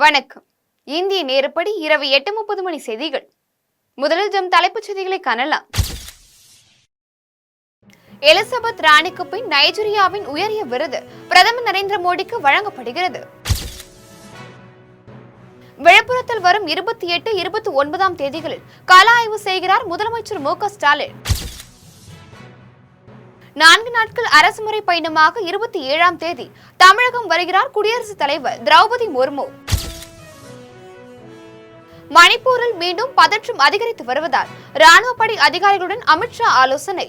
வணக்கம். இந்திய நேரப்படி இரவு 8:30 மணி செய்திகள். முதலில் தலைப்புச் செய்திகளை காணலாம். எலிசபெத் ராணிக்கு பின் நைஜீரியாவின் உயரிய விருது பிரதமர் நரேந்திர மோடிக்கு வழங்கப்படுகிறது. விழுப்புரத்தில் வரும் 28, 29 தேதிகளில் கள ஆய்வு செய்கிறார் முதலமைச்சர் மு.க. ஸ்டாலின். 4 நாட்கள் அரசுமுறை பயணமாக 27ஆம் தேதி தமிழகம் வருகிறார் குடியரசுத் தலைவர் திரௌபதி முர்மு. மணிப்பூரில் மீண்டும் பதற்றம் அதிகரித்து வருவதால் ராணுவப்படை அதிகாரிகளுடன் அமித்ஷா ஆலோசனை.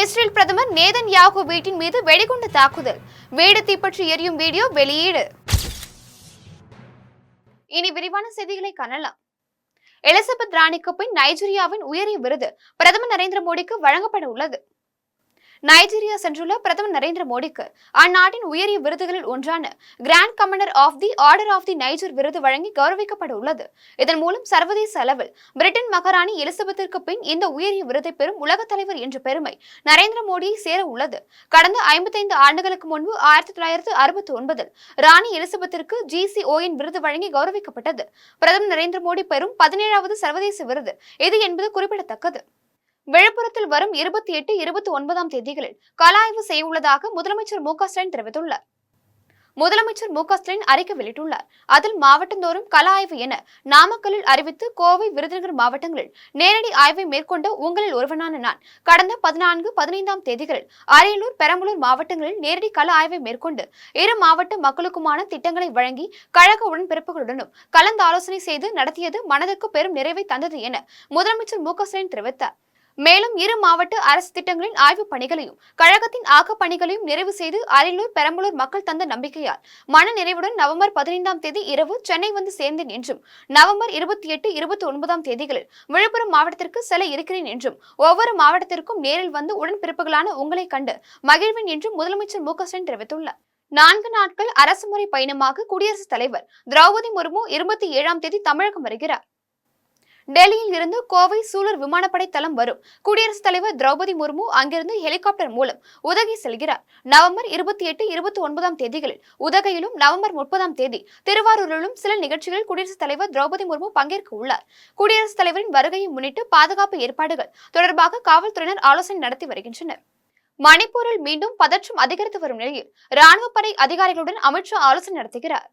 இஸ்ரேல் பிரதமர் நேதன்யாகு வீட்டின் மீது வெடிகுண்டு தாக்குதல், வீடு தீப்பற்றி எரியும் வீடியோ வெளியீடு. இனி விரிவான செய்திகளை காணலாம். எலிசபெத் ராணிக்கு பின் நைஜீரியாவின் உயரிய விருது பிரதமர் நரேந்திர மோடிக்கு வழங்கப்பட உள்ளது. நைஜீரியா சென்றுள்ள பிரதமர் நரேந்திர மோடிக்கு அந்நாட்டின் உயரிய விருதுகளில் ஒன்றான Grand Commander of the Order of the Niger விருது வழங்கி கௌரவிக்கப்பட உள்ளது. இதன் மூலம் சர்வதேச அளவில் பிரிட்டன் மகாராணி எலிசபெத்திற்கு பின் இந்த உயரிய விருதை பெறும் உலகத் தலைவர் என்ற பெருமை நரேந்திர மோடியை சேர உள்ளது. கடந்த 55 ஆண்டுகளுக்கு முன்பு 1969 ராணி எலிசபெத்திற்கு GCON விருது வழங்கி கௌரவிக்கப்பட்டது. பிரதமர் நரேந்திர மோடி பெறும் 17வது சர்வதேச விருது இது என்பது குறிப்பிடத்தக்கது. விழுப்புரத்தில் வரும் 28, 29 தேதிகளில் கள ஆய்வு செய்ய உள்ளதாக முதலமைச்சர் மு.க. ஸ்டாலின் தெரிவித்துள்ளார். முதலமைச்சர் மு.க. ஸ்டாலின் அறிக்கை வெளியிட்டுள்ளார். அதில் மாவட்டந்தோறும் கள ஆய்வு என நாமக்கல்லில் அறிவித்து கோவை, விருதுநகர் மாவட்டங்களில் நேரடி ஆய்வை மேற்கொண்ட உங்களில் ஒருவனான நான் கடந்த 14, 15 தேதிகளில் அரியலூர், பெரம்பலூர் மாவட்டங்களில் நேரடி கள ஆய்வை மேற்கொண்டு இரு மாவட்ட மக்களுக்குமான திட்டங்களை வழங்கி கழக உடன்பிறப்புகளுடனும் கலந்து ஆலோசனை செய்து நடத்தியது மனதிற்கு பெரும் நிறைவை தந்தது என முதலமைச்சர் மு.க. ஸ்டாலின் தெரிவித்தார். மேலும் இரு மாவட்ட அரசு திட்டங்களின் ஆய்வு பணிகளையும் கழகத்தின் ஆக்க பணிகளையும் நிறைவு செய்து அரியலூர், பெரம்பலூர் மக்கள் தந்த நம்பிக்கையால் மன நிறைவுடன் நவம்பர் 15 தேதி இரவு சென்னை வந்து சேர்ந்தேன் என்றும், நவம்பர் 28, 29 தேதிகளில் விழுப்புரம் மாவட்டத்திற்கு செல்ல இருக்கிறேன் என்றும், ஒவ்வொரு மாவட்டத்திற்கும் நேரில் வந்து உடன்பிறப்புகளான உங்களை கண்டு மகிழ்வேன் என்றும் முதலமைச்சர் மு.க. ஸ்டாலின் தெரிவித்துள்ளார். 4 நாட்கள் அரசுமுறை பயணமாக குடியரசுத் தலைவர் திரௌபதி முர்மு 27ஆம் தேதி தமிழகம் வருகிறார். டெல்லியில் இருந்து கோவை சூலூர் விமானப்படை தளம் வரும் குடியரசுத் தலைவர் திரௌபதி முர்மு அங்கிருந்து ஹெலிகாப்டர் மூலம் உதகை செல்கிறார். நவம்பர் 28, 29 தேதிகளில் உதகையிலும், நவம்பர் 30 தேதி திருவாரூரிலும் சில நிகழ்ச்சிகளில் குடியரசுத் தலைவர் திரௌபதி முர்மு பங்கேற்க உள்ளார். குடியரசுத் தலைவரின் வருகையை முன்னிட்டு பாதுகாப்பு ஏற்பாடுகள் தொடர்பாக காவல்துறையினர் ஆலோசனை நடத்தி வருகின்றனர். மணிப்பூரில் மீண்டும் பதற்றம் அதிகரித்து வரும் நிலையில் ராணுவப்படை அதிகாரிகளுடன் அமித்ஷா ஆலோசனை நடத்துகிறார்.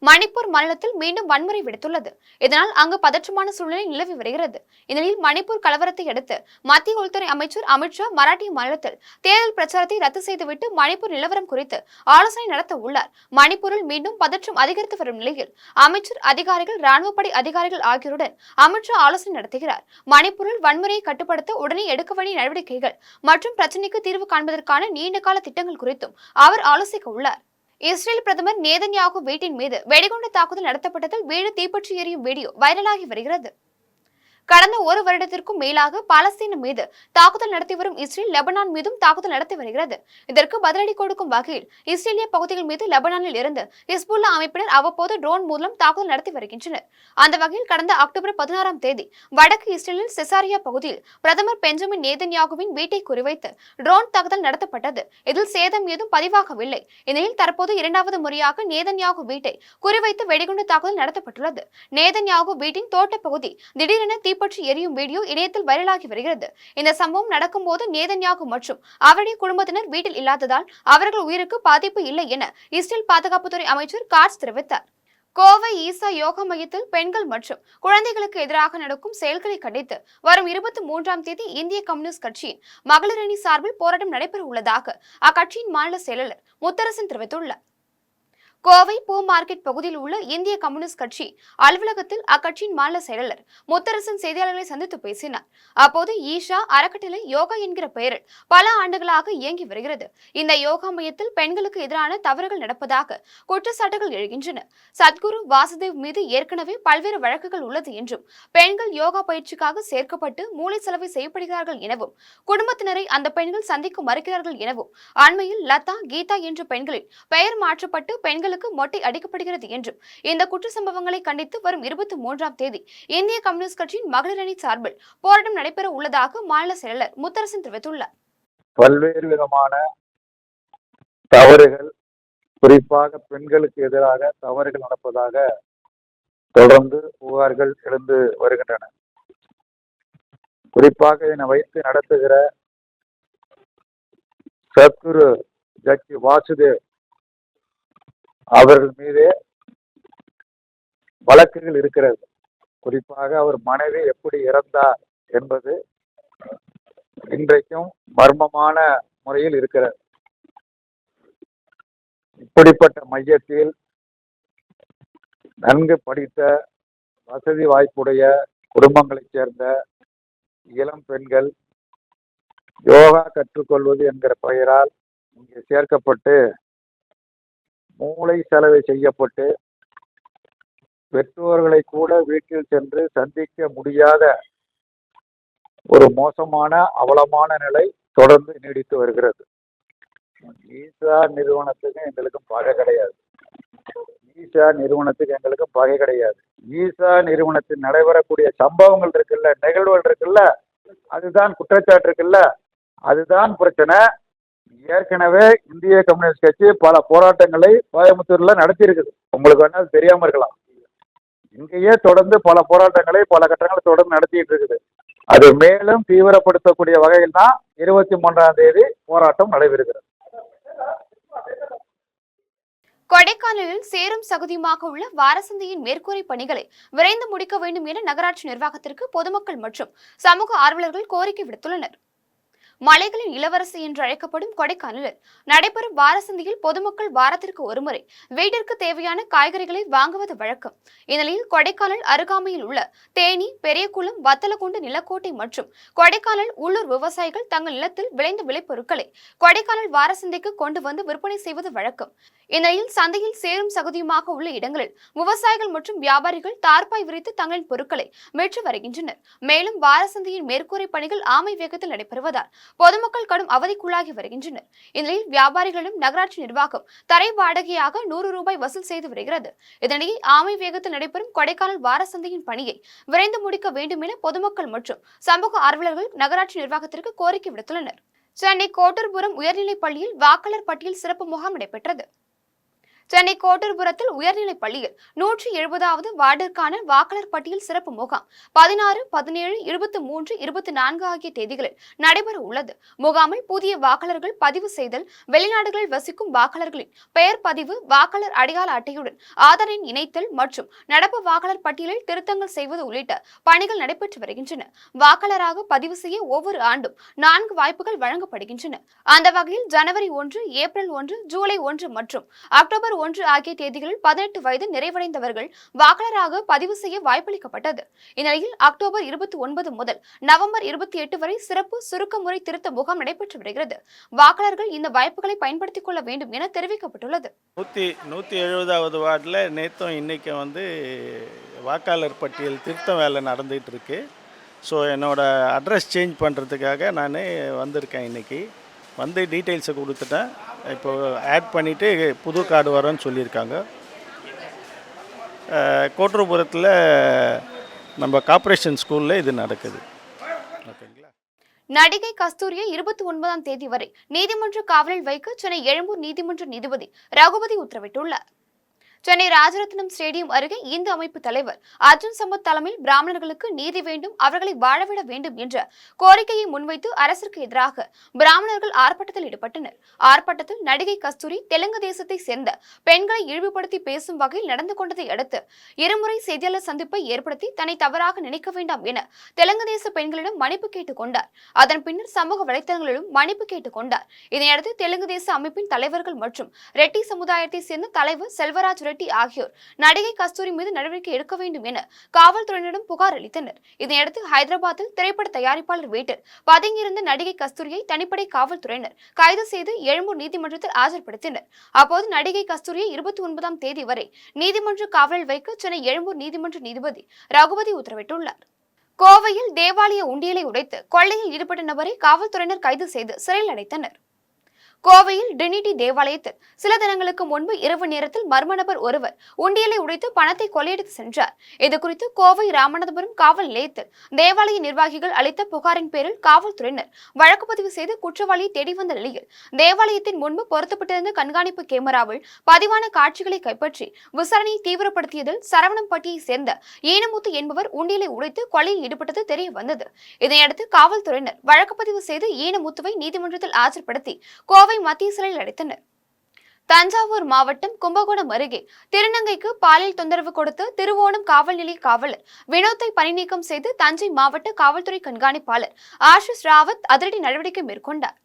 மணிப்பூர் மாநிலத்தில் மீண்டும் வன்முறை வெடித்துள்ளது. இதனால் அங்கு பதற்றமான சூழ்நிலை நிலவி வருகிறது. இந்நிலையில் மணிப்பூர் கலவரத்தை அடுத்து மத்திய உள்துறை அமைச்சர் அமித்ஷா மராட்டிய மாநிலத்தில் தேர்தல் பிரச்சாரத்தை ரத்து செய்துவிட்டு மணிப்பூர் நிலவரம் குறித்து ஆலோசனை நடத்த உள்ளார். மணிப்பூரில் மீண்டும் பதற்றம் அதிகரித்து வரும் நிலையில் அமைச்சர், அதிகாரிகள், ராணுவப்படை அதிகாரிகள் ஆகியோருடன் அமித்ஷா ஆலோசனை நடத்துகிறார். மணிப்பூரில் வன்முறையை கட்டுப்படுத்த உடனே எடுக்க வேண்டிய நடவடிக்கைகள் மற்றும் பிரச்சினைக்கு தீர்வு காண்பதற்கான நீண்டகால திட்டங்கள் குறித்தும் அவர் ஆலோசிக்க உள்ளார். இஸ்ரேல் பிரதமர் நேதன்யாகு வீட்டின் மீது வெடிகுண்டு தாக்குதல் நடத்தப்பட்டதில் வீடு தீப்பற்றி எரியும் வீடியோ வைரலாகி வருகிறது. கடந்த ஒரு வருடத்திற்கும் மேலாக பாலஸ்தீனம் மீது தாக்குதல் நடத்தி வரும் இஸ்ரேல் லெபனான் மீதும் தாக்குதல் நடத்தி வருகிறது. இதற்கு பதிலடி கொடுக்கும் வகையில் இஸ்ரேலிய பகுதிகள் மீது லெபனானில் இருந்து ஹிஸ்புல்லா அமைப்பினர் அவ்வப்போது ட்ரோன் மூலம் தாக்குதல் நடத்தி வருகின்றனர். அந்த வகையில் கடந்த அக்டோபர் 16 தேதி வடக்கு இஸ்ரேலில் செசாரியா பகுதியில் பிரதமர் பெஞ்சமின் நேதன்யாகுவின் வீட்டை குறிவைத்து ட்ரோன் தாக்குதல் நடத்தப்பட்டது. இதில் சேதம் ஏதும் பதிவாகவில்லை. இந்நிலையில் தற்போது 2வது முறையாக நேதன்யாகு வீட்டை குறிவைத்து வெடிகுண்டு தாக்குதல் நடத்தப்பட்டுள்ளது. நேதன்யாகு வீட்டின் தோட்ட பகுதி திடீரென பற்றி எரியும் வீடியோ இணையத்தில் வைரலாகி வருகிறது. இந்த சம்பவம் நடக்கும் போது நேதன்யாகு மற்றும் அவருடைய குடும்பத்தினர் வீட்டில் இல்லாததால் அவர்கள் உயிருக்கு பாதிப்பு இல்லை என இஸ்ரேல் பாதுகாப்புத்துறை அமைச்சர் காட்ஸ் தெரிவித்தார். கோவை ஈசா யோகா மையத்தில் பெண்கள் மற்றும் குழந்தைகளுக்கு எதிராக நடக்கும் செயல்களை கண்டித்து வரும் 23ஆம் தேதி இந்திய கம்யூனிஸ்ட் கட்சியின் மகளிர் அணி சார்பில் போராட்டம் நடைபெற உள்ளதாக அக்கட்சியின் மாநில செயலாளர் முத்தரசன் தெரிவித்துள்ளார். கோவை பூ மார்க்கெட் பகுதியில் உள்ள இந்திய கம்யூனிஸ்ட் கட்சி அலுவலகத்தில் அக்கட்சியின் மாநில செயலாளர் முத்தரசன் செய்தியாளர்களை சந்தித்து பேசினார். அப்போது ஈஷா அறக்கட்டளை யோகா என்கிற பெயரில் பல ஆண்டுகளாக இயங்கி வருகிறது. இந்த யோகா மையத்தில் பெண்களுக்கு எதிரான தவறுகள் நடப்பதாக குற்றச்சாட்டுகள் எழுகின்றன. சத்குரு வாசுதேவ் மீது ஏற்கனவே பல்வேறு வழக்குகள் உள்ளது என்றும், பெண்கள் யோகா பயிற்சிக்காக சேர்க்கப்பட்டு மூளை செலவை செய்யப்படுகிறார்கள் எனவும், குடும்பத்தினரை அந்த பெண்கள் சந்திக்க மறுக்கிறார்கள் எனவும், அண்மையில் லதா, கீதா என்ற பெண்களின் பெயர் மாற்றப்பட்டு பெண்களுக்கு மொட்டை அடிக்கப்படுகிறது என்றும், இந்த குற்ற சம்பவங்களை கண்டித்து வரும் 23ஆம் தேதி இந்திய கம்யூனிஸ்ட் கட்சியின் மகளிர் அணி சார்பில் போராட்டம் நடைபெற உள்ளதாக மாநில செயலாளர் முத்தரசன் தெரிவித்துள்ளார். பல்வேறு விதமான தவறுகள் குறிப்பாக பெண்களுக்கு எதிராக தவறுகள் நடப்பதாக தொடர்ந்து புகார்கள் எழுந்து வருகின்றன. குறிப்பாக இதனை வைத்து நடத்துகிற சத்குரு ஜக்கி வாசுதேவ் அவர்கள் மீதே வழக்குகள் இருக்கிறது. குறிப்பாக அவர் மனைவி எப்படி இறந்தார் என்பது இன்றைக்கும் மர்மமான முறையில் இருக்கிறது. இப்படிப்பட்ட மையத்தில் நன்கு படித்த வசதி வாய்ப்புடைய குடும்பங்களைச் சேர்ந்த இளம் பெண்கள் யோகா கற்றுக்கொள்வது என்கிற பெயரால் இங்கே சேர்க்கப்பட்டு மூளை செலவை செய்யப்பட்டு பெற்றோர்களை கூட வீட்டில் சென்று சந்திக்க முடியாத ஒரு மோசமான அவலமான நிலை தொடர்ந்து நீடித்து வருகிறது. ஈசா நிறுவனத்துக்கு எங்களுக்கும் பகை கிடையாது. ஈசா நிறுவனத்துக்கு எங்களுக்கும் பகை கிடையாது. ஈசா நிறுவனத்தில் நடைபெறக்கூடிய சம்பவங்கள் இருக்குல்ல, நிகழ்வுகள் இருக்குல்ல, அதுதான் குற்றச்சாட்டு இருக்குல்ல, அதுதான் பிரச்சனை. ஏற்கனவே இந்திய கம்யூனிஸ்ட் கட்சி பல போராட்டங்களை கோயம்புத்தூர்ல நடத்தி இருக்குது. உங்களுக்கு வேணா அது தெரியாம இருக்கலாம். இங்கேயே தொடர்ந்து பல போராட்டங்களை பல கட்டங்களை தொடர்ந்து நடத்திட்டு இருக்குது. அது மேலும் தீவிரப்படுத்தக்கூடிய வகையில் தான் 23ஆம் தேதி போராட்டம் நடைபெறுகிறது. கொடைக்கானலில் சேரும் சகுதியுமாக உள்ள வாரசந்தையின் மேற்கூரை பணிகளை விரைந்து முடிக்க வேண்டும் என நகராட்சி நிர்வாகத்திற்கு பொதுமக்கள் மற்றும் சமூக ஆர்வலர்கள் கோரிக்கை விடுத்துள்ளனர். மலைகளின் இளவரசி என்று அழைக்கப்படும் கொடைக்கானலில் நடைபெறும் வாரசந்தையில் பொதுமக்கள் வாரத்திற்கு ஒருமுறை வீட்டிற்கு தேவையான காய்கறிகளை வாங்குவது வழக்கம். இந்நிலையில் கொடைக்கானல் அருகாமையில் உள்ள தேனி, பெரியகுளம், வத்தலகுண்டு, நிலக்கோட்டை மற்றும் கொடைக்கானல் உள்ளூர் விவசாயிகள் தங்கள் நிலத்தில் விளைந்த விளைபொருட்களை கொடைக்கானல் வாரசந்தைக்கு கொண்டு வந்து விற்பனை செய்வது வழக்கம். இந்நிலையில் சந்தையில் சேரும் சகுதியுமாக உள்ள இடங்களில் விவசாயிகள் மற்றும் வியாபாரிகள் தார்பாய் விரித்து தங்களின் பொருட்களை விற்று வருகின்றனர். மேலும் வாரசந்தையின் மேற்கூரை பணிகள் ஆமை வேகத்தில் நடைபெறுவதால் பொதுமக்கள் கடும் அவதிக்குள்ளாகி வருகின்றனர். இந்நிலையில் வியாபாரிகளிடம் நகராட்சி நிர்வாகம் தரை வாடகையாக 100 ரூபாய் வசூல் செய்து வருகிறது. இதனிடையே ஆமை வேகத்தில் நடைபெறும் கொடைக்கானல் வாரசந்தையின் பணியை விரைந்து முடிக்க வேண்டும் என பொதுமக்கள் மற்றும் சமூக ஆர்வலர்கள் நகராட்சி நிர்வாகத்திற்கு கோரிக்கை விடுத்துள்ளனர். சென்னை கோட்டூர்புரம் உயர்நிலைப் பள்ளியில் வாக்காளர் பட்டியல் சிறப்பு முகாம் நடைபெற்றது. சென்னை கோட்டூர்புரத்தில் உயர்நிலைப் பள்ளியில் 170வது வார்டிற்கான வாக்காளர் பட்டியல் சிறப்பு முகாம் 16, 17, 23, 24 ஆகிய தேதிகளில் நடைபெற உள்ளது. முகாமில் புதிய வாக்காளர்கள் பதிவு செய்தல், வெளிநாடுகளில் வசிக்கும் வாக்காளர்களின் பெயர் பதிவு, வாக்காளர் அடையாள அட்டையுடன் ஆதார் எண் இணைத்தல் மற்றும் நடப்பு வாக்காளர் பட்டியலில் திருத்தங்கள் செய்வது உள்ளிட்ட பணிகள் நடைபெற்று வருகின்றன. வாக்காளராக பதிவு செய்ய ஒவ்வொரு ஆண்டும் 4 வாய்ப்புகள் வழங்கப்படுகின்றன. அந்த வகையில் ஜனவரி 1, ஏப்ரல் 1, ஜூலை 1 மற்றும் அக்டோபர் 1 ஆகிய தேதிகளில் 18 வயது நிறைவடைந்தவர்கள் வாக்காளராக பதிவு செய்ய வாய்ப்பளிக்கப்பட்டது. இந்நிலையில் அக்டோபர் 29 முதல் நவம்பர் 28 வரை சிறப்பு சுருக்க முறை திருத்த முகாம் நடைபெற்று வருகிறது. வாக்காளர்கள் இந்த வாய்ப்புகளை பயன்படுத்திக் கொள்ள வேண்டும் என தெரிவிக்கப்பட்டுள்ளது. 170வது வார்டில் நேற்றும் இன்னைக்கு வாக்காளர் பட்டியல் திருத்தம் வேலை நடந்துகிட்டு இருக்கு. ஸோ என்னோட அட்ரஸ் சேஞ்ச் பண்ணுறதுக்காக நான் வந்திருக்கேன். இன்னைக்கு வந்து டீட்டெயில்ஸை கொடுத்துட்டேன். இப்போ ஆட் பண்ணிவிட்டு புது கார்டு வரேன்னு சொல்லியிருக்காங்க. கோட்டூர்புரத்தில் நம்ம கார்ப்பரேஷன் ஸ்கூலில் இது நடக்குது. ஓகேங்களா. நடிகை கஸ்தூரியை 29ஆம் தேதி வரை நீதிமன்ற காவலில் வைக்க சென்னை எழும்பூர் நீதிமன்ற நீதிபதி ரகுபதி உத்தரவிட்டுள்ளார். சென்னை ராஜரத்னம் ஸ்டேடியம் அருகே இந்து அமைப்பு தலைவர் அர்ஜுன் சம்பத் தலைமையில் பிராமணர்களுக்கு நீதி வேண்டும், அவர்களை வாழவிட வேண்டும் என்ற கோரிக்கையை முன்வைத்து அரசிற்கு எதிராக பிராமணர்கள் ஆர்ப்பாட்டத்தில் ஈடுபட்டனர். ஆர்ப்பாட்டத்தில் நடிகை கஸ்தூரி தெலுங்கு தேசத்தை சேர்ந்த பெண்களை இழிவுபடுத்தி பேசும் வகையில் நடந்து கொண்டதை அடுத்து இருமுறை செய்தியாளர் சந்திப்பை ஏற்படுத்தி தன்னை தவறாக நினைக்க வேண்டாம் என தெலுங்கு தேச பெண்களிடம் மன்னிப்பு கேட்டுக் கொண்டார். அதன் பின்னர் சமூக வலைதளங்களிலும் மன்னிப்பு கேட்டுக் கொண்டார். இதனையடுத்து தெலுங்கு தேச அமைப்பின் தலைவர்கள் மற்றும் ரெட்டி சமுதாயத்தை சேர்ந்த தலைவர் செல்வராஜ் ரெட்டி ஆகியோர் நடிகை கஸ்தூரி மீது நடவடிக்கை எடுக்க வேண்டும் என காவல்துறையினரிடம் புகார் அளித்தனர். இதனையடுத்து ஹைதராபாத்தில் திரைப்பட தயாரிப்பாளர் வீட்டில் பதுங்கியிருந்த நடிகை கஸ்தூரியை தனிப்படை காவல்துறையினர் கைது செய்து எழும்பூர் நீதிமன்றத்தில் ஆஜர்படுத்தினர். அப்போது நடிகை கஸ்தூரியை 29ஆம் தேதி வரை நீதிமன்ற காவலில் வைக்க சென்னை எழும்பூர் நீதிமன்ற நீதிபதி ரகுபதி உத்தரவிட்டுள்ளார். கோவையில் தேவாலய உண்டியலை உடைத்து கொள்ளையில் ஈடுபட்ட நபரை காவல்துறையினர் கைது செய்து சிறையில் அடைத்தனர். கோவையில் டிரினிட்டி தேவாலயத்தில் சில தினங்களுக்கு முன்பு இரவு நேரத்தில் மர்ம நபர் ஒருவர் உண்டியலை உடைத்து பணத்தை கொள்ளையடித்து சென்றார். இதுகுறித்து கோவை ராமநாதபுரம் காவல் நிலையத்தில் தேவாலய நிர்வாகிகள் அளித்த புகாரின் பேரில் காவல்துறையினர் வழக்கு பதிவு செய்து குற்றவாளியை தேடி வந்த நிலையில் தேவாலயத்தின் முன்பு பொருத்தப்பட்டிருந்த கண்காணிப்பு கேமராவில் பதிவான காட்சிகளை கைப்பற்றி விசாரணையை தீவிரப்படுத்தியதில் சரவணம்பட்டியை சேர்ந்த ஈனமுத்து என்பவர் உண்டியலை உடைத்து கொலையில் ஈடுபட்டது தெரிய வந்தது. இதனையடுத்து காவல்துறையினர் வழக்கு பதிவு செய்து ஈனமுத்துவை நீதிமன்றத்தில் ஆஜர்படுத்தி கோவை மத்திய சிறையில் அடைத்தனர். தஞ்சாவூர் மாவட்டம் கும்பகோணம் அருகே திருநங்கைக்கு பாலியல் தொந்தரவு கொடுத்து திருவோணம் காவல் நிலைய காவலர் வினோத்தை பணிநீக்கம் செய்து தஞ்சை மாவட்ட காவல்துறை கண்காணிப்பாளர் ஆஷிஷ் ராவத் அதிரடி நடவடிக்கை மேற்கொண்டார்.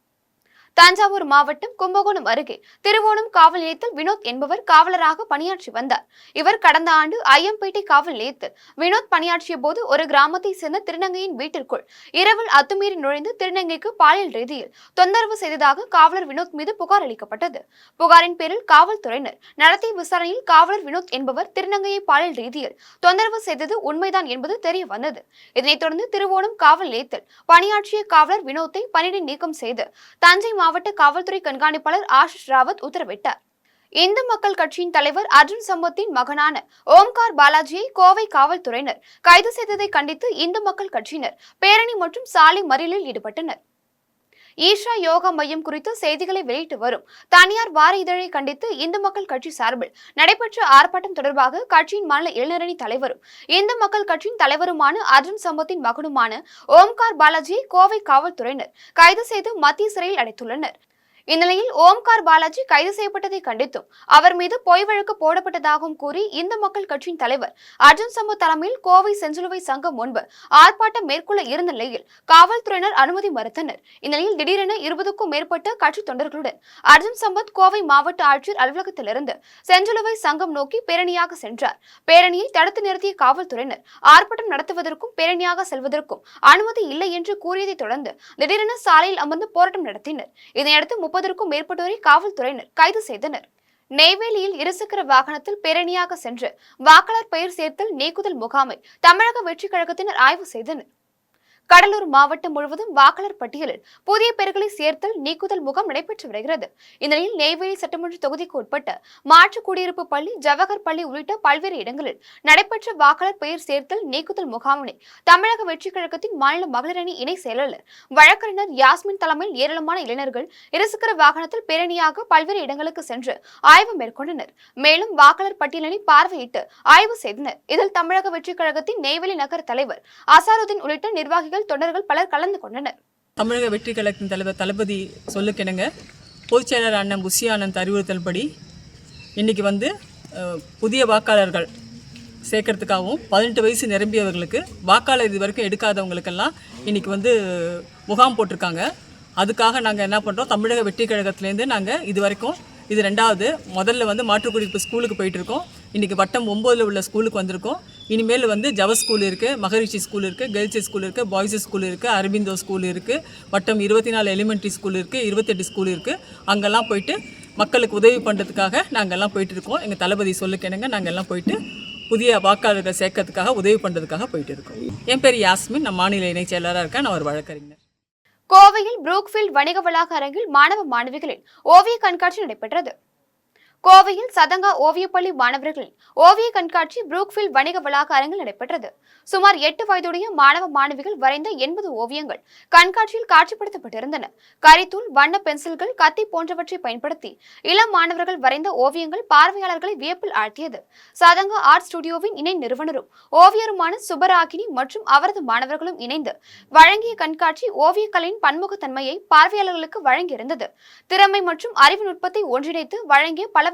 தஞ்சாவூர் மாவட்டம் கும்பகோணம் அருகே திருவோணம் காவல் நிலையத்தில் வினோத் என்பவர் காவலராக பணியாற்றி வந்தார். இவர் கடந்த ஆண்டு ஐயம்பேட்டை காவல் நிலையத்தில் வினோத் பணியாற்றிய போது ஒரு கிராமத்தை சேர்ந்த திருநங்கையின் வீட்டிற்குள் இரவில் அத்துமீறி நுழைந்து திருநங்கைக்கு பாலியல் ரீதியில் தொந்தரவு செய்ததாக காவலர் வினோத் மீது புகார் அளிக்கப்பட்டது. புகாரின் பேரில் காவல்துறையினர் நடத்திய விசாரணையில் காவலர் வினோத் என்பவர் திருநங்கையை பாலியல் ரீதியில் தொந்தரவு செய்தது உண்மைதான் என்பது தெரிய வந்தது. இதனைத் தொடர்ந்து திருவோணம் காவல் நிலையத்தில் பணியாற்றிய காவலர் வினோத்தை பணியிடை நீக்கம் செய்து தஞ்சை மாவட்ட காவல்துறை கண்காணிப்பாளர் ஆஷிஷ் ராவத் உத்தரவிட்டார். இந்து மக்கள் கட்சியின் தலைவர் அர்ஜுன் சம்பத்தின் மகனான ஓம்கார் பாலாஜியை கோவை காவல்துறையினர் கைது செய்ததை கண்டித்து இந்து மக்கள் கட்சியினர் பேரணி மற்றும் சாலை மறியலில் ஈடுபட்டனர். ஈஷா யோகா மையம் குறித்து செய்திகளை வெளியிட்டு வரும் தனியார் வார இதழை கண்டித்து இந்து மக்கள் கட்சி சார்பில் நடைபெற்ற ஆர்ப்பாட்டம் தொடர்பாக கட்சியின் மாநில இளைஞரணி தலைவரும் இந்து மக்கள் கட்சியின் தலைவருமான அர்ஜுன் சம்பத்தின் மகனுமான ஓம்கார் பாலாஜியை கோவை காவல்துறையினர் கைது செய்து மத்திய சிறையில் அடைத்துள்ளனர். இந்நிலையில் ஓம்கார் பாலாஜி கைது செய்யப்பட்டதை கண்டித்தும் அவர் மீது பொய் வழக்கு போடப்பட்டதாகவும் கூறி இந்து மக்கள் கட்சியின் தலைவர் அர்ஜுன் சம்பத் தலைமையில் கோவை செஞ்சிலுவை சங்கம் முன்பு ஆர்ப்பாட்டம் மேற்கொள்ள இருந்த நிலையில் காவல்துறையினர் அனுமதி மறுத்தனர். இந்நிலையில் திடீரென 20க்கும் மேற்பட்ட கட்சி தொண்டர்களுடன் அர்ஜுன் சம்பத் கோவை மாவட்ட ஆட்சியர் அலுவலகத்திலிருந்து செஞ்சிலுவை சங்கம் நோக்கி பேரணியாக சென்றார். பேரணியை தடுத்து நிறுத்திய காவல்துறையினர் ஆர்ப்பாட்டம் நடத்துவதற்கும் பேரணியாக செல்வதற்கும் அனுமதி இல்லை என்று கூறியதை தொடர்ந்து திடீரென சாலையில் அமர்ந்து போராட்டம் நடத்தினர். இதனையடுத்து 30க்கும் மேற்பட்டோரை காவல்துறையினர் கைது செய்தனர். நெய்வேலியில் இருசக்கர வாகனத்தில் பேரணியாக சென்று வாக்காளர் பெயர் சேர்த்தல் நீக்குதல் முகாமை தமிழக வெற்றிக் கழகத்தினர் ஆய்வு செய்தனர். கடலூர் மாவட்டம் முழுவதும் வாக்காளர் பட்டியலில் புதிய பெயர்களை சேர்த்தல் நீக்குதல் முகாம் நடைபெற்று வருகிறது. இந்நிலையில் நெய்வேலி சட்டமன்ற தொகுதிக்கு உட்பட்ட மாற்று குடியிருப்பு பள்ளி, ஜவஹர் பள்ளி உள்ளிட்ட பல்வேறு இடங்களில் நடைபெற்ற வாக்காளர் பெயர் சேர்த்தல் நீக்குதல் முகாமினை தமிழக வெற்றிக் கழகத்தின் மாநில மகளிர் அணி இணை செயலாளர் வழக்கறிஞர் யாஸ்மின் தலைமையில் ஏராளமான இளைஞர்கள் இருசக்கர வாகனத்தில் பேரணியாக பல்வேறு இடங்களுக்கு சென்று ஆய்வு மேற்கொண்டனர். மேலும் வாக்காளர் பட்டியலினை பார்வையிட்டு ஆய்வு செய்தனர். இதில் தமிழக வெற்றிக் கழகத்தின் நெய்வேலி நகர தலைவர் அசாருதீன் உள்ளிட்ட நிர்வாகிகள், தொண்டர்கள் பலர் கலந்து கொண்டனர். தமிழக வெற்றி கழகத்தின் தலைவர் தளபதி சொல்லுக்கிணங்க பொதுச் செயலாளர் அண்ணன் புஷி ஆனந்த் அறிவுறுத்தல்படி இன்றைக்கி புதிய வாக்காளர்கள் சேர்க்கறதுக்காகவும் 18 வயசு நிரம்பியவர்களுக்கு வாக்காளர் இது வரைக்கும் எடுக்காதவங்களுக்கெல்லாம் இன்றைக்கி முகாம் போட்டிருக்காங்க. அதுக்காக நாங்கள் என்ன பண்ணுறோம், தமிழக வெற்றி கழகத்துலேருந்து நாங்கள் இது வரைக்கும் இது 2வது. முதல்ல மாற்றுக்குடியிருப்பு ஸ்கூலுக்கு போயிட்டுருக்கோம். இன்றைக்கி வட்டம் 9ல் உள்ள ஸ்கூலுக்கு வந்திருக்கோம். இனிமேல் ஜவ ஸ்கூல் இருக்குது, மகரிஷி ஸ்கூல் இருக்குது, கேர்ள்ஸ் ஸ்கூல் இருக்குது, பாய்ஸ் ஸ்கூல் இருக்குது, அரபிந்தோ ஸ்கூல் இருக்குது, வட்டம் 24 எலிமெண்ட்ரி ஸ்கூல் இருக்குது, 28 ஸ்கூல் இருக்குது. அங்கெல்லாம் போயிட்டு மக்களுக்கு உதவி பண்ணுறதுக்காக நாங்கள்லாம் போயிட்டுருக்கோம். எங்கள் தளபதி சொல்லுக்கிணங்க நாங்கள் எல்லாம் போயிட்டு புதிய வாக்காளர்கள் சேர்க்கறதுக்காக உதவி பண்ணுறதுக்காக போயிட்டு இருக்கோம். என் பேர் யாஸ்மின், நான் மாநில இணை செயலராக இருக்கேன். நான் ஒரு வழக்கறிஞர். கோவையில் புரூக்ஃபீல்ட் வணிக வளாக அரங்கில் மாணவ மாணவிகளின் ஓவிய கண்காட்சி நடைபெற்றது. கோவையில் சதங்கா ஓவியப்பள்ளி மாணவர்களின் ஓவிய கண்காட்சி புரூக்ஃபீல்ட் வணிக வளாக அரங்கில் நடைபெற்றது. சுமார் 8 வயதுடைய மாணவ மாணவிகள் வரைந்த 80 ஓவியங்கள் கண்காட்சியில் காட்சிப்படுத்தப்பட்டிருந்தன. கரித்தூள், வண்ண பென்சில்கள், கத்தி போன்றவற்றை பயன்படுத்தி இளம் மாணவர்கள் வரைந்த ஓவியங்கள் பார்வையாளர்களை வியப்பில் ஆழ்த்தியது. சதங்கா ஆர்ட் ஸ்டுடியோவின் இணை நிறுவனரும் ஓவியருமான சுபராகினி மற்றும் அவரது மாணவர்களும் இணைந்து வழங்கிய கண்காட்சி ஓவியக்கலையின் பன்முகத்தன்மையை பார்வையாளர்களுக்கு வழங்கியிருந்தது. திறமை மற்றும் அறிவு நுட்பத்தை ஒன்றிணைத்து வழங்கிய பலவிதமான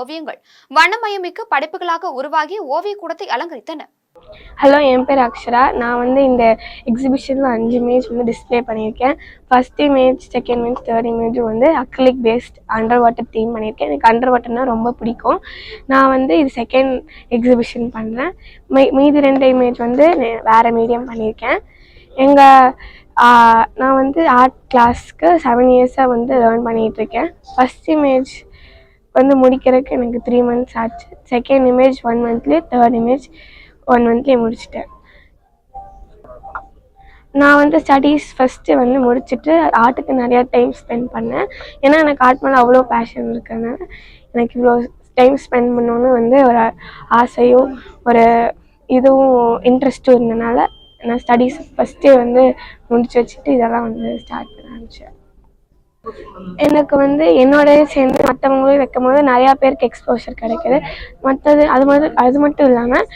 ஓவியங்கள் வண்ணமயமிக்க படைப்புகளாக உருவாகிய ஓவிய கூடத்தை அலங்கரித்தன. ஹலோ, என் பேர் அக்ஷரா. நான் இந்த எக்ஸிபிஷனில் 5 இமேஜ் டிஸ்பிளே பண்ணியிருக்கேன். First image, second image, third image acrylic paste under water theme பண்ணியிருக்கேன். எனக்கு அண்டர் வாட்டர்னால் ரொம்ப பிடிக்கும். நான் இது செகண்ட் எக்ஸிபிஷன் பண்ணுறேன். மீதி 2 இமேஜ் வேறு மீடியம் பண்ணியிருக்கேன். நான் ஆர்ட் கிளாஸ்க்கு 7 இயர்ஸாக லேர்ன் பண்ணிகிட்ருக்கேன். ஃபர்ஸ்ட் இமேஜ் முடிக்கிறதுக்கு எனக்கு 3 months ஆச்சு. செகண்ட் இமேஜ் 1 monthலேயே, தேர்ட் இமேஜ் 1 monthலேயே முடிச்சிட்டேன். நான் வந்து ஸ்டடீஸ் ஃபஸ்ட்டு வந்து முடிச்சுட்டு ஆர்ட்டுக்கு நிறையா டைம் ஸ்பெண்ட் பண்ணேன். ஏன்னா எனக்கு ஆர்ட் மேலே அவ்வளோ பேஷன் இருக்கிறதுனால எனக்கு இவ்வளோ டைம் ஸ்பெண்ட் பண்ணணுன்னு வந்து ஒரு ஆசையும் ஒரு இதுவும் இன்ட்ரெஸ்ட்டும் இருந்தனால நான் ஸ்டடீஸ் ஃபஸ்ட்டே வந்து முடிச்சு வச்சுட்டு இதெல்லாம் வந்து ஸ்டார்ட் பண்ண ஆரம்பித்தேன். எனக்கு வந்து என்னோடய சேர்ந்து மற்றவங்களையும் வைக்கும் போது நிறையா பேருக்கு எக்ஸ்போஷர் கிடைக்கிது. மற்றது அது மட்டும் இல்லாமல்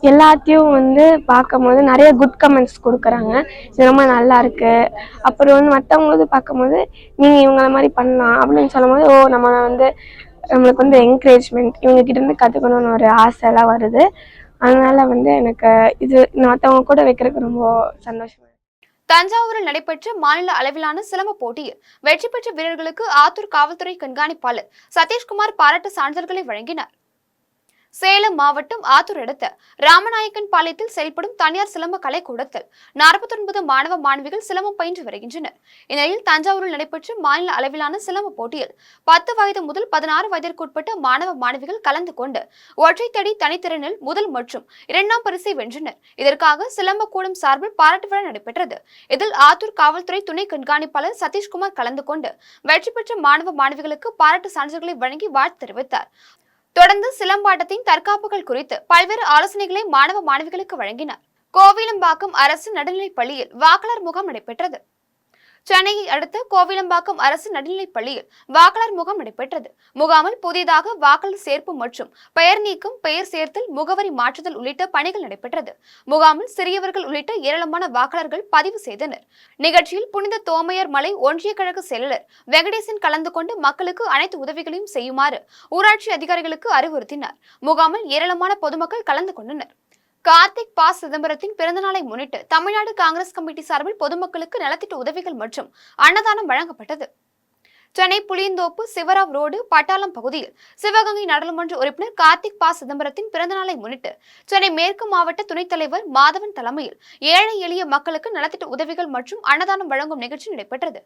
எல்லாத்தையும் வந்து பார்க்கும் போது நிறைய குட் கமெண்ட்ஸ் கொடுக்குறாங்க. இது ரொம்ப நல்லா இருக்குது. அப்புறம் வந்து மற்றவங்களது பார்க்கும்போது நீங்கள் இவங்கள மாதிரி பண்ணலாம் அப்படின்னு சொல்லும் போது நம்மளுக்கு வந்து என்கரேஜ்மெண்ட் இவங்ககிட்டேருந்து கற்றுக்கணுன்னு ஒரு ஆசைலாம் வருது. அதனால் வந்து எனக்கு இது மற்றவங்க கூட வைக்கிறதுக்கு ரொம்ப சந்தோஷமாக. தஞ்சாவூரில் நடைபெற்ற மாநில அளவிலான சிலம்ப போட்டியில் வெற்றி பெற்ற வீரர்களுக்கு ஆத்தூர் காவல்துறை கண்காணிப்பாளர் சதீஷ்குமார் பாராட்டு சான்றிதழ்களை வழங்கினார். சேலம் மாவட்டம் ஆத்தூர் அடுத்த ராமநாயக்கன் பாளையத்தில் செயல்படும் தனியார் சிலம்ப கலைக்கூடத்தில் 49 மாணவ மாணவிகள் சிலம்பம் பயின்று வருகின்றனர். இந்நிலையில் தஞ்சாவூரில் நடைபெற்ற மாநில அளவிலான சிலம்ப போட்டியில் 10 வயது முதல் 16 வயதிற்குட்பட்ட மாணவ மாணவிகள் கலந்து கொண்டு ஒற்றைத்தடி தனித்திறனில் முதல் மற்றும் 2ஆம் பரிசை வென்றனர். இதற்காக சிலம்ப கூடம் சார்பில் பாராட்டு விழா நடைபெற்றது. இதில் ஆத்தூர் காவல்துறை துணை கண்காணிப்பாளர் சதீஷ்குமார் கலந்து கொண்டு வெற்றி பெற்ற மாணவ மாணவிகளுக்கு பாராட்டு சான்றிதழ்களை வழங்கி வாழ்த்து தெரிவித்தார். தொடர்ந்து சிலம்பாட்டத்தின் தற்காப்புகள் குறித்து பல்வேறு ஆலோசனைகளை மாணவ மாணவிகளுக்கு வழங்கினார். கோவிலம்பாக்கம் அரசு நடுநிலைப் பள்ளியில் வாக்காளர் முகாம் நடைபெற்றது. சென்னையை அடுத்த கோவிலம்பாக்கம் அரசு நடுநிலைப் பள்ளியில் வாக்காளர் முகாம் நடைபெற்றது. முகாமில் புதிதாக வாக்காளர் சேர்ப்பு மற்றும் பெயர் நீக்கம், பெயர் சேர்த்தல், முகவரி மாற்றுதல் உள்ளிட்ட பணிகள் நடைபெற்றது. முகாமில் சிறியவர்கள் உள்ளிட்ட ஏராளமான வாக்காளர்கள் பதிவு செய்தனர். நிகழ்ச்சியில் புனித தோமையர் மலை ஒன்றிய கழக செயலாளர் வெங்கடேசன் கலந்து கொண்டு மக்களுக்கு அனைத்து உதவிகளையும் செய்யுமாறு ஊராட்சி அதிகாரிகளுக்கு அறிவுறுத்தினார். முகாமில் ஏராளமான பொதுமக்கள் கலந்து கொண்டனர். கார்த்திக் ப. சிதம்பரத்தின் பிறந்தநாளை முன்னிட்டு தமிழ்நாடு காங்கிரஸ் கமிட்டி சார்பில் பொதுமக்களுக்கு நலத்திட்ட உதவிகள் மற்றும் அன்னதானம் வழங்கப்பட்டது. சென்னை புளியந்தோப்பு சிவராவ் ரோடு பட்டாளம் பகுதியில் சிவகங்கை நாடாளுமன்ற உறுப்பினர் கார்த்திக் ப. சிதம்பரத்தின் பிறந்தநாளை முன்னிட்டு சென்னை மேற்கு மாவட்ட துணைத் தலைவர் மாதவன் தலைமையில் ஏழை எளிய மக்களுக்கு நலத்திட்ட உதவிகள் மற்றும் அன்னதானம் வழங்கும் நிகழ்ச்சி நடைபெற்றது.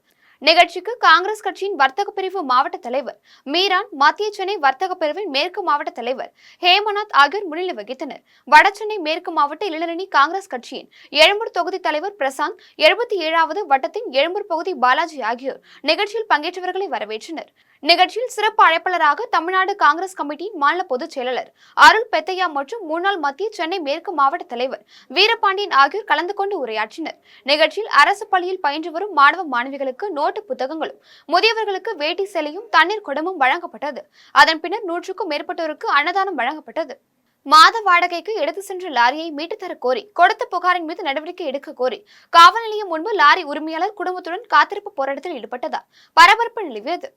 நிகழ்ச்சிக்கு காங்கிரஸ் கட்சியின் வர்த்தக பிரிவு மாவட்ட தலைவர் மீரான், மத்திய சென்னை வர்த்தக பிரிவின் மேற்கு மாவட்ட தலைவர் ஹேமநாத் ஆகியோர் முன்னிலை வகித்தனர். வடசென்னை மேற்கு மாவட்ட இளைஞரணி காங்கிரஸ் கட்சியின் எழும்பூர் தொகுதி தலைவர் பிரசாந்த், 77வது வட்டத்தின் எழும்பூர் பகுதி பாலாஜி ஆகியோர் நிகழ்ச்சியில் பங்கேற்றவர்களை வரவேற்றனர். நிகழ்ச்சியில் சிறப்பு அழைப்பாளராக தமிழ்நாடு காங்கிரஸ் கமிட்டியின் மாநில பொதுச் செயலாளர் அருள் பெத்தையா மற்றும் முன்னாள் மத்திய சென்னை மேற்கு மாவட்ட தலைவர் வீரபாண்டியன் ஆகியோர் கலந்து கொண்டு உரையாற்றினர். நிகழ்ச்சியில் அரசு பள்ளியில் பயின்று வரும் மாணவ மாணவிகளுக்கு நோட்டு புத்தகங்களும், முதியவர்களுக்கு வேட்டி சேலையும் தண்ணீர் குடமும் வழங்கப்பட்டது. அதன் பின்னர் 100க்கும் மேற்பட்டோருக்கு அன்னதானம் வழங்கப்பட்டது. மாத வாடகைக்கு எடுத்து சென்ற லாரியை மீட்டு தர கோரி கொடுத்த புகாரின் மீது நடவடிக்கை எடுக்க கோரி காவல் நிலையம் முன்பு லாரி உரிமையாளர் குடும்பத்துடன் காத்திருப்பு போராட்டத்தில் ஈடுபட்டதால் பரபரப்பு நிலவியது.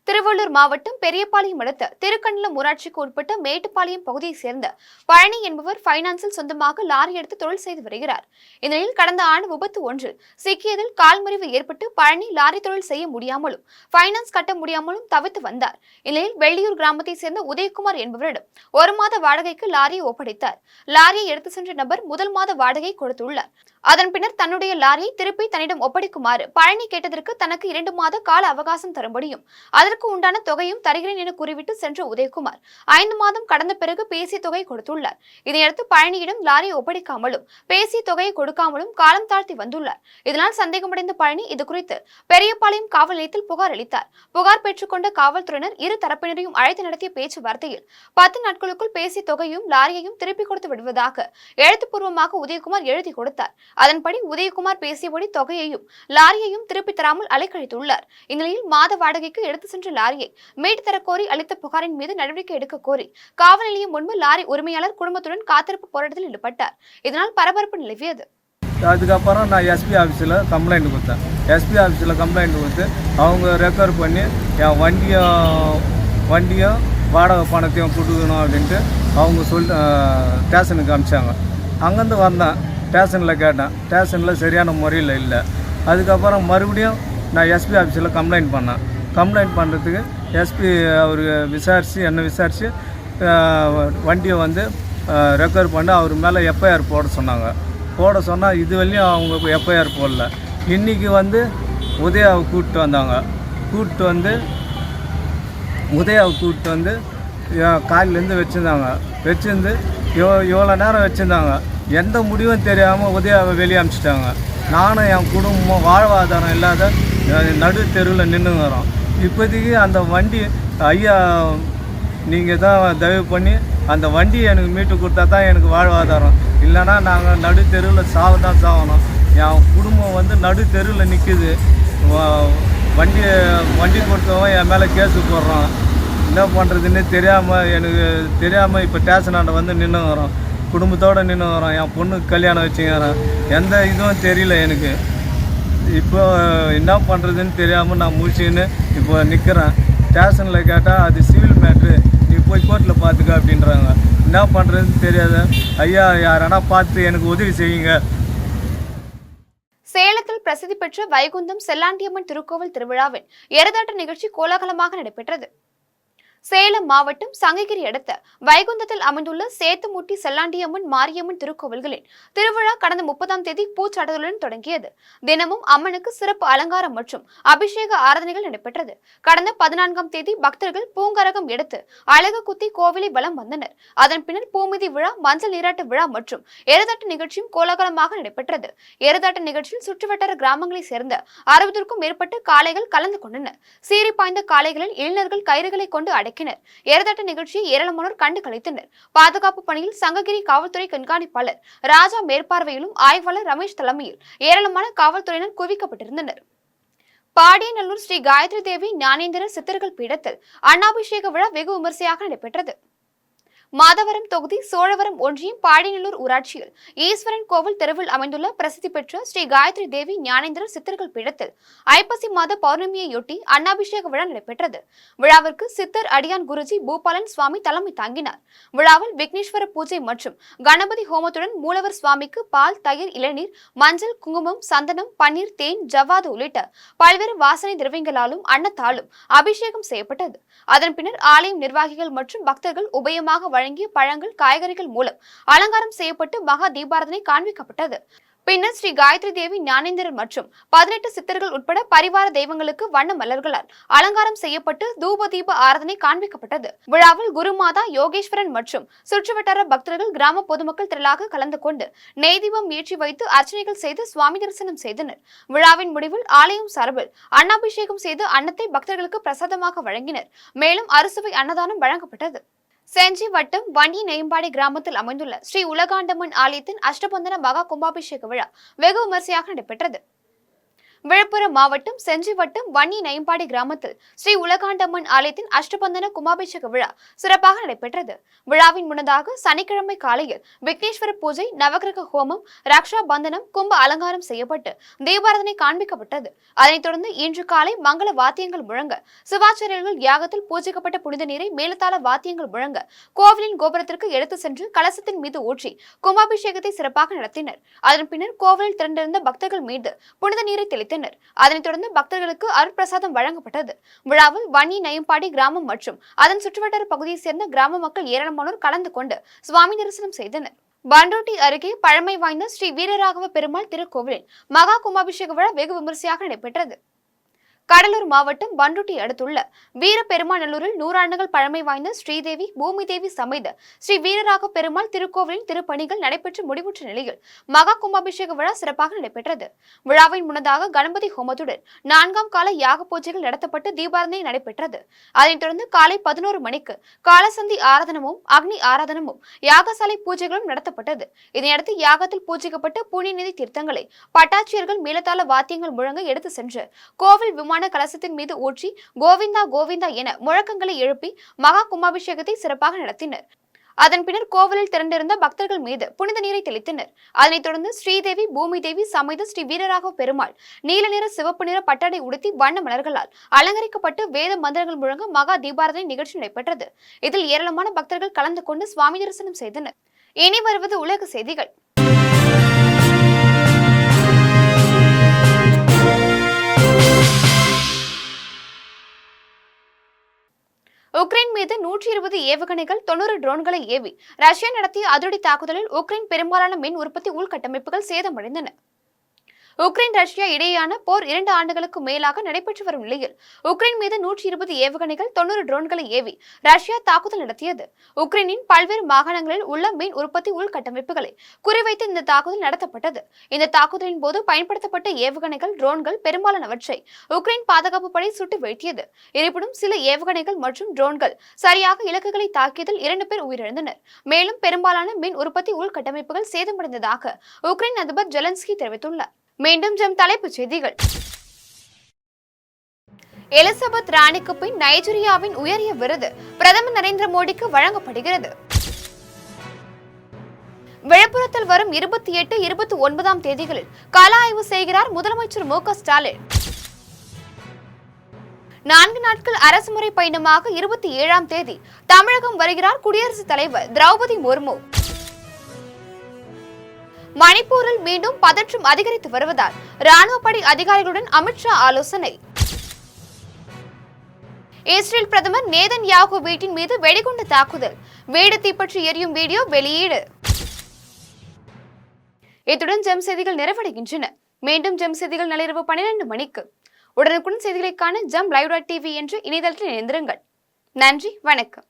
திருவள்ளூர் மாவட்டம் பெரியபாளையம் அடுத்த திருக்கண்டலம் ஊராட்சிக்கு உட்பட்ட மேட்டுப்பாளையம் பகுதியைச் சேர்ந்த பழனி என்பவர் பைனான்சில் சொந்தமாக லாரி எடுத்து தொழில் செய்து வருகிறார். இந்நிலையில் கடந்த ஆண்டு விபத்து ஒன்றில் சிக்கியதில் கால்முறிவு ஏற்பட்டு பழனி லாரி தொழில் செய்ய முடியாமலும் பைனான்ஸ் கட்ட முடியாமலும் தவித்து வந்தார். இந்நிலையில் வெள்ளியூர் கிராமத்தைச் சேர்ந்த உதயகுமார் என்பவரிடம் 1 மாத வாடகைக்கு லாரியை ஒப்படைத்தார். லாரியை எடுத்து சென்ற நபர் முதல் மாத வாடகை கொடுத்துள்ளார். அதன் பின்னர் தன்னுடைய லாரியை திருப்பி தன்னிடம் ஒப்படைக்குமாறு பழனி கேட்டதற்கு தனக்கு 2 மாத கால அவகாசம் தரும்படியும் அதற்கு உண்டான தொகையும் தருகிறேன் என கூறிவிட்டு சென்ற உதயகுமார் 5 மாதம் கடந்த பிறகு பேசிய தொகை கொடுத்துள்ளார். இதையடுத்து பழனியிடம் லாரியை ஒப்படைக்காமலும் பேசிய தொகையை கொடுக்காமலும் காலம் தாழ்த்தி வந்துள்ளார். இதனால் சந்தேகமடைந்த பழனி இதுகுறித்து பெரியபாளையம் காவல் நிலையத்தில் புகார் அளித்தார். புகார் பெற்றுக்கொண்ட காவல்துறையினர் இரு தரப்பினரையும் அழைத்து நடத்திய பேச்சுவார்த்தையில் 10 நாட்களுக்குள் பேசிய தொகையும் லாரியையும் திருப்பிக் கொடுத்து விடுவதாக எழுத்துப்பூர்வமாக உதயகுமார் எழுதி கொடுத்தார். அதன்படி உதயகுமார் பேசியபடி தொகையையும் லாரியையும் திருப்பி தராமல் அலைக்கழித்துள்ளார். இந்நிலையில் மாத வாடகைக்கு எடுத்து சென்ற லாரியை மீட்டு தர கோரி அளித்த புகாரின் மீது நடவடிக்கை எடுக்க கோரி காவல் நிலையம் முன்பு லாரி உரிமையாளர் குடும்பத்துடன் காத்திருப்பு போராட்டத்தில் ஈடுபட்டார். இதனால் பரபரப்பு நிலவியது. அதுக்கப்புறம் நான் எஸ்பி ஆஃபீஸில் கம்ப்ளைண்ட் கொடுத்தேன். எஸ்பி ஆஃபீஸில் கம்ப்ளைண்ட் கொடுத்து அவங்க ரெக்கவர் பண்ணி என் வண்டியும் வாடகை பணத்தையும் கொடுக்கணும் அப்படின்ட்டு அவங்க ஸ்டேஷனுக்கு அனுப்பிச்சாங்க. அங்கேருந்து வந்தேன், ஸ்டேஷனில் கேட்டேன். ஸ்டேஷனில் சரியான முறையில் இல்லை. அதுக்கப்புறம் மறுபடியும் நான் எஸ்பி ஆஃபீஸில் கம்ப்ளைண்ட் பண்ணேன். கம்ப்ளைண்ட் பண்ணுறதுக்கு எஸ்பி அவர் என்னை விசாரித்து வண்டியை வந்து ரெக்கவர் பண்ணி அவர் மேலே எஃப்ஐஆர் போட சொன்னால் இது வரையும் அவங்க எஃப்ஐஆர் போடல. இன்றைக்கி வந்து உதயாவை கூப்பிட்டு வந்தாங்க. கூப்பிட்டு வந்து காலையிலேருந்து வச்சுருந்து இவ்வளோ நேரம் வச்சுருந்தாங்க. எந்த முடிவும் தெரியாமல் உதயாவை வெளியே அனுப்பிச்சிட்டாங்க. நானும் என் குடும்பமும் வாழ்வாதாரம் இல்லாத நடு தெருவில் நின்றுங்கிறோம். இப்போதைக்கு அந்த வண்டி ஐயா நீங்கள் தான் தயவு பண்ணி அந்த வண்டியை எனக்கு மீட்டு கொடுத்தா தான் எனக்கு வாழ்வாதாரம். இல்லைன்னா நாங்கள் நடு தெருவில் தான் சாகணும். என் குடும்பம் வந்து நடு தெருவில் நிற்கிது. வண்டி கொடுத்தவன் என் மேலே கேஸு போடுறான். என்ன பண்ணுறதுன்னு தெரியாமல் இப்போ ஸ்டேஷனாண்ட வந்து நின்றுங்கிறோம். குடும்பத்தோடு நின்றுங்கிறோம். என் பொண்ணுக்கு கல்யாணம் வச்சுங்கிறேன். எந்த இதுவும் தெரியல எனக்கு. இப்போ என்ன பண்ணுறதுன்னு தெரியாமல் நான் முடிச்சுன்னு இப்போ நிற்கிறேன். ஸ்டேஷனில் கேட்டால் அது சிவில் மேட்ரு, நீ போய் கோர்ட்டில் பார்த்துக்க அப்படின்றாங்க. என்ன பண்ணுறதுன்னு தெரியாத. ஐயா யாரானா பார்த்து எனக்கு உதவி செய்யுங்க. சேலத்தில் பிரசித்தி பெற்ற வைகுந்தம் செல்லாண்டியம்மன் திருக்கோவில் திருவிழாவின் எருதாட்ட நிகழ்ச்சி கோலாகலமாக நடைபெற்றது. சேலம் மாவட்டம் சங்ககிரி அடுத்த வைகுந்தத்தில் அமைந்துள்ள சேத்துமுட்டி செல்லாண்டியம்மன் மாரியம்மன் திருக்கோவில்களின் திருவிழா கடந்த 30ஆம் தேதி பூச்சாட்டுதலுடன் தொடங்கியது. தினமும் அம்மனுக்கு சிறப்பு அலங்காரம் மற்றும் அபிஷேக ஆராதனைகள் நடைபெற்றது. கடந்த 14ஆம் தேதி பக்தர்கள் பூங்கரகம் எடுத்து அழகு குத்தி கோவிலை வலம் வந்தனர். அதன் பின்னர் பூமிதி விழா, மஞ்சள் நீராட்டு விழா மற்றும் எருதாட்ட நிகழ்ச்சியும் கோலாகலமாக நடைபெற்றது. எருதாட்ட நிகழ்ச்சியில் சுற்றுவட்டார கிராமங்களைச் சேர்ந்த 60க்கும் மேற்பட்ட காளைகள் கலந்து கொண்டனர். சீறி பாய்ந்த காளைகளில் இளைஞர்கள் கயிறுகளை கொண்டு எருதாட்ட நிகழ்ச்சியை ஏராளமானோர் கண்டு கழித்தனர். பாதுகாப்பு பணியில் சங்ககிரி காவல்துறை கண்காணிப்பாளர் ராஜா மேற்பார்வையிலும் ஆய்வாளர் ரமேஷ் தலைமையில் ஏராளமான காவல்துறையினர் குவிக்கப்பட்டிருந்தனர். பாடியநல்லூர் ஸ்ரீ காயத்ரி தேவி ஞானேந்திரர் சித்தர்கள் பீடத்தில் அன்னாபிஷேக விழா வெகு விமர்சையாக நடைபெற்றது. மாதவரம் தொகுதி சோழவரம் ஒன்றியம் பாடியநல்லூர் ஊராட்சியில் ஈஸ்வரன் கோவில் தெருவில் அமைந்துள்ள பிரசித்தி பெற்ற ஸ்ரீ காயத்ரி தேவி ஞானேந்திரர் சித்தர்கள் பீடத்தில் ஐப்பசி மாத பௌர்ணமியையொட்டி அன்னாபிஷேக விழா நடைபெற்றது. விழாவிற்கு சித்தர் அடியான் குருஜி பூபாலன் சுவாமி தலைமை தாங்கினார். விழாவில் விக்னேஸ்வர பூஜை மற்றும் கணபதி ஹோமத்துடன் மூலவர் சுவாமிக்கு பால், தயிர், இளநீர், மஞ்சள், குங்குமம், சந்தனம், பன்னீர், தேன், ஜவ்வாது உள்ளிட்ட பல்வேறு வாசனை திரவியங்களாலும் அன்னத்தாலும் அபிஷேகம் செய்யப்பட்டது. அதன் பின்னர் ஆலயம் நிர்வாகிகள் மற்றும் பக்தர்கள் உபயமாக வழங்கிய பழங்கள், காய்கறிகள் மூலம் அலங்காரம் செய்யப்பட்டு மகா தீபாராதனை காண்பிக்கப்பட்டது. பின்னர் ஸ்ரீ காயத்ரி தேவி ஞானேந்திரர் மற்றும் 18 சித்தர்கள் உட்பட பரிவார தெய்வங்களுக்கு வண்ண மலர்களால் அலங்காரம் செய்யப்பட்டு தூப தீப ஆராதனை காண்பிக்கப்பட்டது. விழாவில் குருமாதா யோகேஸ்வரன் மற்றும் சுற்றுவட்டார பக்தர்கள், கிராம பொதுமக்கள் திரளாக கலந்து கொண்டு நெய் தீபம் ஏற்றி வைத்து அர்ச்சனைகள் செய்து சுவாமி தரிசனம் செய்தனர். விழாவின் முடிவில் ஆலயம் சார்பில் அன்னாபிஷேகம் செய்து அன்னத்தை பக்தர்களுக்கு பிரசாதமாக வழங்கினர். மேலும் அறுசுவை அன்னதானம் வழங்கப்பட்டது. செஞ்சி வட்டம் வன்னி நெய்யம்பாடி கிராமத்தில் அமைந்துள்ள ஸ்ரீ உலகாண்டம்மன் ஆலயத்தின் அஷ்டபந்தன மகா கும்பாபிஷேக விழா வெகு விமர்சையாக நடைபெற்றது. விழுப்புரம் மாவட்டம் செஞ்சி வட்டம் வன்னி நெய்யம்பாடி கிராமத்தில் ஸ்ரீ உலகாண்டம்மன் ஆலயத்தின் அஷ்டபந்தன கும்பாபிஷேக விழா சிறப்பாக நடைபெற்றது. விழாவின் முன்னதாக சனிக்கிழமை காலையில் விக்னேஸ்வர பூஜை, நவகிரக ஹோமம், ரக்ஷா பந்தனம், கும்ப அலங்காரம் செய்யப்பட்டு தீபாராதனை காண்பிக்கப்பட்டது. அதனைத் தொடர்ந்து இன்று காலை மங்கள வாத்தியங்கள் முழங்க, சிவாச்சாரியர்கள் யாகத்தில் பூஜிக்கப்பட்ட புனித நீரை மேலதாள வாத்தியங்கள் முழங்க கோவிலின் கோபுரத்திற்கு எடுத்து சென்று கலசத்தின் மீது ஊற்றி கும்பாபிஷேகத்தை சிறப்பாக நடத்தினர். அதன் பின்னர் கோவிலில் திரண்டிருந்த பக்தர்கள் மீது புனித நீரை தெளித்தனர். அதனைத் தொடர்ந்து பக்தர்களுக்கு அருட்பிரசாதம் வழங்கப்பட்டது. விழாவில் வன்னி நெய்யம்பாடி கிராமம் மற்றும் அதன் சுற்றுவட்டார பகுதியைச் சேர்ந்த கிராம மக்கள் ஏராளமானோர் கலந்து கொண்டு சுவாமி தரிசனம் செய்தனர். பண்ருட்டி அருகே பழமை வாய்ந்த ஸ்ரீ வீரராகவ பெருமாள் திருக்கோவிலின் மகா கும்பாபிஷேக விழா வெகு விமர்சையாக நடைபெற்றது. கடலூர் மாவட்டம் பண்ருட்டி அடுத்துள்ள வீரபெருமாநல்லூரில் 100 ஆண்டுகள் பழமை வாய்ந்த ஸ்ரீதேவி பூமி தேவி சமேத ஸ்ரீ வீரராக பெருமாள் திருக்கோவிலின் திருப்பணிகள் நடைபெற்று முடிவுற்ற நிலையில் மகா கும்பாபிஷேக விழா சிறப்பாக நடைபெற்றது. விழாவின் முன்னதாக கணபதி ஹோமத்துடன் 4ஆம் கால யாக பூஜைகள் நடத்தப்பட்டு தீபாராதனை நடைபெற்றது. அதனைத் தொடர்ந்து காலை 11 மணிக்கு காலசந்தி ஆராதனமும் அக்னி ஆராதனமும் யாகசாலை பூஜைகளும் நடத்தப்பட்டது. இதனையடுத்து யாகத்தில் பூஜிக்கப்பட்ட புண்ணிய நிதி தீர்த்தங்களை பட்டாட்சியர்கள் மேலதாள வாத்தியங்கள் முழங்க எடுத்து சென்று கோவில் விமான கலசத்தின் மீது ஊற்றி கோவிந்தா கோவிந்தா என முழக்கங்களை எழுப்பி மகா கும்பாபிஷேகத்தை சிறப்பாக நடத்தினர். அதன் பின்னர் கோவிலில் திரண்டிருந்த பக்தர்கள் மீது புனித நீரை தெளித்தனர். அதனைத் தொடர்ந்து ஸ்ரீதேவி பூமி தேவி சமேத ஸ்ரீ வீரராகவ பெருமாள் நீல நிற சிவப்பு நிற பட்டாடை உடுத்தி வண்ண மலர்களால் அலங்கரிக்கப்பட்டு வேத மந்திரங்கள் முழங்க மகா தீபாராதனை நிகழ்ச்சி நடைபெற்றது. இதில் ஏராளமான பக்தர்கள் கலந்து கொண்டு சுவாமி தரிசனம் செய்தனர். இனி வருவது உலக செய்திகள். உக்ரைன் மீது 120 ஏவுகணைகள், 90 ட்ரோன்களை ஏவி ரஷ்யா நடத்திய அதிரடி தாக்குதலில் உக்ரைன் பெரும்பாலான மின் உற்பத்தி உள்கட்டமைப்புகள் சேதமடைந்தன. உக்ரைன் ரஷ்யா இடையேயான போர் 2 ஆண்டுகளுக்கு மேலாக நடைபெற்று வரும் நிலையில் உக்ரைன் மீது 120 ஏவுகணைகள் 90 ட்ரோன்களை ஏவி ரஷ்யா தாக்குதல் நடத்தியது. உக்ரைனின் பல்வேறு மாகாணங்களில் உள்ள மின் உற்பத்தி உள்கட்டமைப்புகளை குறிவைத்து இந்த தாக்குதல் நடத்தப்பட்டது. இந்த தாக்குதலின் போது பயன்படுத்தப்பட்ட ஏவுகணைகள், ட்ரோன்கள் பெரும்பாலானவற்றை உக்ரைன் பாதுகாப்பு படை சுட்டு வீழ்த்தியது. இருப்பினும் சில ஏவுகணைகள் மற்றும் ட்ரோன்கள் சரியாக இலக்குகளை தாக்கியதில் 2 பேர் உயிரிழந்தனர். மேலும் பெரும்பாலான மின் உற்பத்தி உள்கட்டமைப்புகள் சேதமடைந்ததாக உக்ரைன் அதிபர் ஜெலன்ஸ்கி தெரிவித்துள்ளார். மீண்டும் தலைப்புச் செய்திகள். எலிசபெத் ராணிக்கு பின் நைஜீரியாவின் உயரிய விருது பிரதமர் நரேந்திர மோடிக்கு வழங்கப்படுகிறது. விழுப்புரத்தில் வரும் 28, 29ஆம் தேதிகளில் கள ஆய்வு செய்கிறார் முதலமைச்சர் மு.க. ஸ்டாலின். 4 நாட்கள் அரசுமுறை பயணமாக 27ஆம் தேதி தமிழகம் வருகிறார் குடியரசுத் தலைவர் திரௌபதி முர்மு. மணிப்பூரில் மீண்டும் பதற்றம் அதிகரித்து வருவதால் ராணுவ படை அதிகாரிகளுடன் அமித்ஷா ஆலோசனை. இஸ்ரேல் பிரதமர் நேதன்யாகு வீட்டின் மீது வெடிகுண்டு தாக்குதல், வீடு தீப்பற்றி எரியும் வீடியோ வெளியீடு. இத்துடன் ஜெம் செய்திகள் நிறைவடைகின்றன. மீண்டும் ஜெம் செய்திகள் நள்ளிரவு 12 மணிக்கு. உடனுக்குடன் செய்திகளுக்கான ஜெம் லைவ்.tv என்ற இணையதளத்தில் இணைந்திருங்கள். நன்றி, வணக்கம்.